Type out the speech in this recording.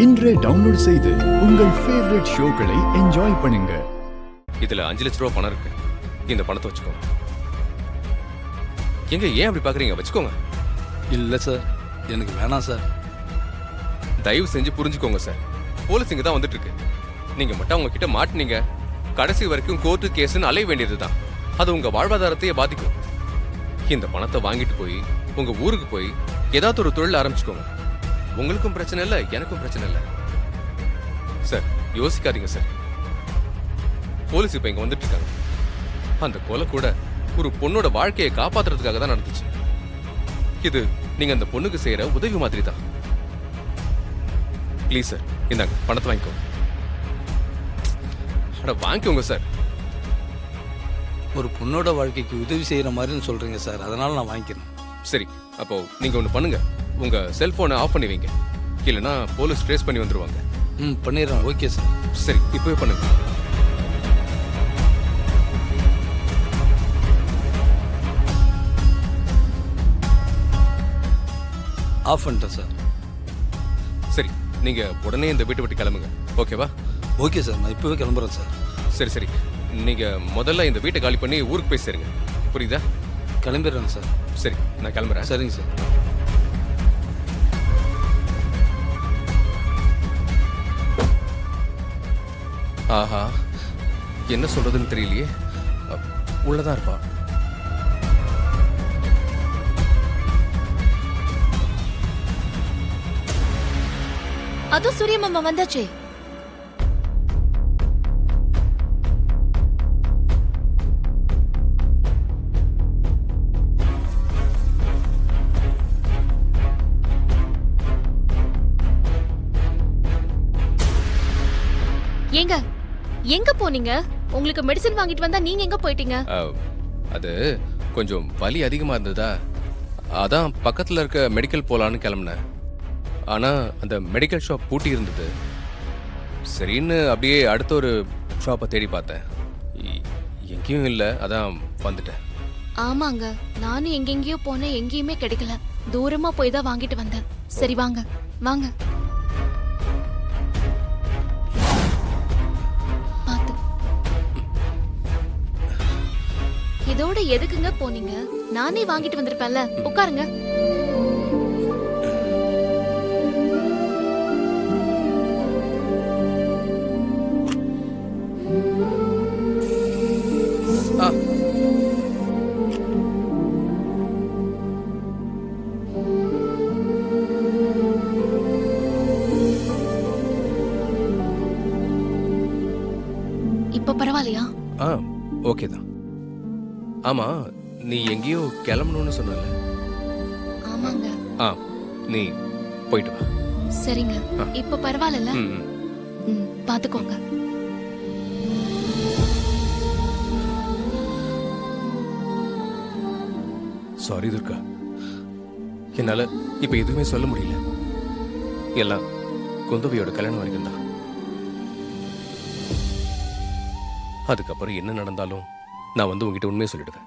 இன்றே டவுன்லோட் செய்து உங்கள் ஃபேவரட் ஷோக்களை என்ஜாய் பண்ணுங்க. இதுல 5 லட்ச ரூபா பணம் இருக்கு. இந்த பணத்தை வச்சுக்கோங்க. எங்க ஏன் அப்படி பாக்குறீங்க? வச்சுக்கோங்க. இல்ல சார், எனக்கு வேணாம் சார். தயவு செஞ்சு புரிஞ்சுக்கோங்க சார். போலீஸ் இங்க தான் வந்துட்டு இருக்கு. நீங்க மட்டும் அவங்க கிட்ட மாட்டினீங்க, கடைசி வரைக்கும் கோர்ட்டு கேஸ்ன்னு அலைய வேண்டியதுதான். அது உங்க வாழ்வாதாரத்தையே பாதிக்கும். இந்த பணத்தை வாங்கிட்டு போய் உங்க ஊருக்கு போய் ஏதாவது ஒரு தொழில் ஆரம்பிச்சுக்கோங்க. உங்களுக்கும் பிரச்சனை இல்லை, எனக்கும் பிரச்சனை இல்லை. சார் யோசிக்காதீங்க சார். போலீஸ் இப்ப இங்க வந்துட்டு இருக்காங்க. அந்த கொலை கூட ஒரு பொண்ணோட வாழ்க்கையை காப்பாத்துறதுக்காக தான் நடந்துச்சு. இது நீங்க அந்த பொண்ணுக்கு செய்யற உதவி மாதிரி தான். ப்ளீஸ் சார், இந்தாங்க பணத்தை வாங்கிக்கோங்க. வாங்கிக்கோங்க சார். ஒரு பொண்ணோட வாழ்க்கைக்கு உதவி செய்யற மாதிரின்னு சொல்றீங்க சார், அதனால நான் வாங்கிக்கிறேன். சரி, அப்போ நீங்க ஒண்ணு பண்ணுங்க. உங்க செல்போனை ஆஃப் பண்ணி வைங்க, இல்லைன்னா போலீஸ் ட்ரேஸ் பண்ணி வந்துருவாங்க. பண்ணிடுறேன். Okay sir. சரி, இப்பவே பண்ணுங்க. ஆஃப் பண்ணிட்டேன் சார். சரி, நீங்க உடனே இந்த வீட்டை விட்டு கிளம்புங்க. ஓகேவா? ஓகே சார், நான் இப்பவே கிளம்புறேன் சார். சரி சரி, நீங்க முதல்ல இந்த வீட்டை காலி பண்ணி ஊருக்கு போய் சேருங்க. புரியுதா? கிளம்பிடுறேன் சார். சரி, நான் கிளம்புறேன். சரிங்க சார். ஆஹா, என்ன சொல்றதுன்னு தெரியலையே. உள்ளதான் இருப்பா. அதோ சூரிய மாமா வந்தாச்சே. ஏங்க எங்க போனீங்க? உங்களுக்கு மெடிசன் வாங்கிட்டு வந்தா நீங்க எங்க போயிட்டீங்க? அது கொஞ்சம் வலி அதிகமா இருந்ததா, அதான் பக்கத்துல இருக்க மெடிக்கல் போலான்னு கிளம்புனேன். ஆனா அந்த மெடிக்கல் ஷாப் பூட்டி இருந்தது. சரின்னு அப்படியே அடுத்த ஒரு ஷாப்பை தேடி பார்த்தேன். எங்கேயும் இல்லை, அதான் வந்துட்டேன். ஆமாங்க, நானும் எங்கெங்கயோ போனேன், எங்கேயுமே கிடைக்கல. தூரமா போய் தான் வாங்கிட்டு வந்தேன். சரி வாங்க வாங்க. பாத்து இதோட எதுக்குங்க போனீங்க? நானே வாங்கிட்டு வந்திருப்பேன்ல. உட்காருங்க. இப்ப பரவாயில்லையா? ஓகே தான். ஆமா, நீ எங்கேயோ கிளம்பணும்னு சொன்னல? ஆமாங்க. நீ போயிட்டு வா. சரிங்க, இப்ப பரவாயில்ல. பாத்துக்கோங்க. சாரி துர்கா, என்னால இப்ப எதுவுமே சொல்ல முடியல. எல்லாம் குந்தவையோட கல்யாணம் வரைக்கும் தான். அதுக்கப்புறம் என்ன நடந்தாலும் நான் வந்து உங்ககிட்ட உண்மையை சொல்லிடுவேன்.